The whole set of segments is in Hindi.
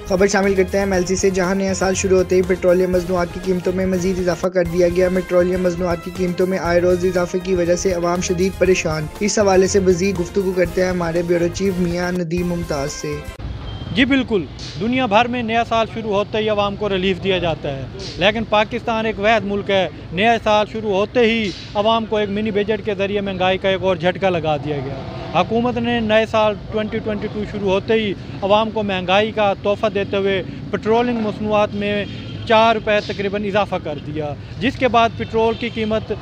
खबर शामिल करते हैं एमएलसी से, जहां नया साल शुरू होते ही पेट्रोलियम मसनूआत की कीमतों में मजीद इजाफा कर दिया गया। पेट्रोलियम मसनूआत की कीमतों में आए रोज इजाफे की वजह से अवाम शदीद परेशान। इस हवाले से मजीद गुफ्तगू करते हैं हमारे ब्यूरो चीफ मियां नदीम मुमताज़ से। जी बिल्कुल, दुनिया भर में नया साल शुरू होते ही आवाम को रिलीफ दिया जाता है, लेकिन पाकिस्तान एक वैध मुल्क है। नया साल शुरू होते ही आवाम को एक मिनी बजट के ज़रिए महंगाई का एक और झटका लगा दिया गया। हुकूमत ने नए साल 2022 शुरू होते ही आवाम को महंगाई का तोहफ़ा देते हुए पेट्रोलिंग मसनूआत में 4 रुपये तकरीबन इजाफ़ा कर दिया, जिसके बाद पेट्रोल की कीमत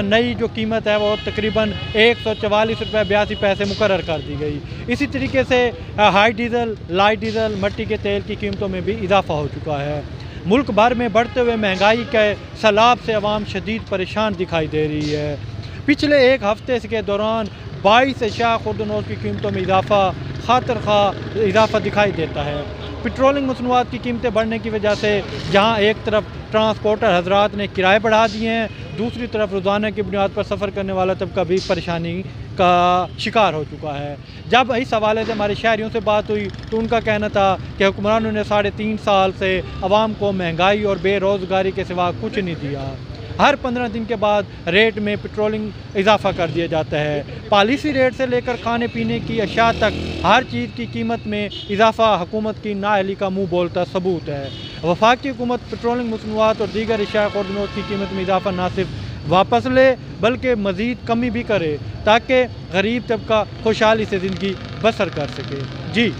नई जो कीमत है वो तकरीबन 144 रुपये 82 पैसे मुकर्रर कर दी गई। इसी तरीके से हाई डीज़ल, लाइट डीज़ल, मिट्टी के तेल की कीमतों में भी इजाफ़ा हो चुका है। मुल्क भर में बढ़ते हुए महंगाई के सैलाब से आवाम शदीद परेशान दिखाई दे रही है। पिछले एक हफ्ते के दौरान 22 अशिया खुर्दनोश की कीमतों में खातर खा इजाफा दिखाई देता है। पेट्रोलिंग मसनूआत की कीमतें बढ़ने की वजह से जहां एक तरफ ट्रांसपोर्टर हजरात ने किराए बढ़ा दिए हैं, दूसरी तरफ रोज़ाना की बुनियाद पर सफ़र करने वाला तबका भी परेशानी का शिकार हो चुका है। जब इस हवाले से हमारे शहरियों से बात हुई तो उनका कहना था कि हुक्मरानों ने 3.5 साल से आवाम को महंगाई और बेरोज़गारी के सिवा कुछ नहीं दिया। हर 15 दिन के बाद रेट में पेट्रोलिंग इजाफा कर दिया जाता है। पॉलिसी रेट से लेकर खाने पीने की अशिया तक हर चीज़ की कीमत में इजाफा हुकूमत की नाअहली का मुँह बोलता सबूत है। वफाकी हुकूमत पेट्रोलिंग मसनूआत और दीगर अशिया खुर्दनोश की कीमत में इजाफा न सिर्फ वापस ले बल्कि मज़ीद कमी भी करे, ताकि गरीब तबका खुशहाली से ज़िंदगी बसर कर सके। जी।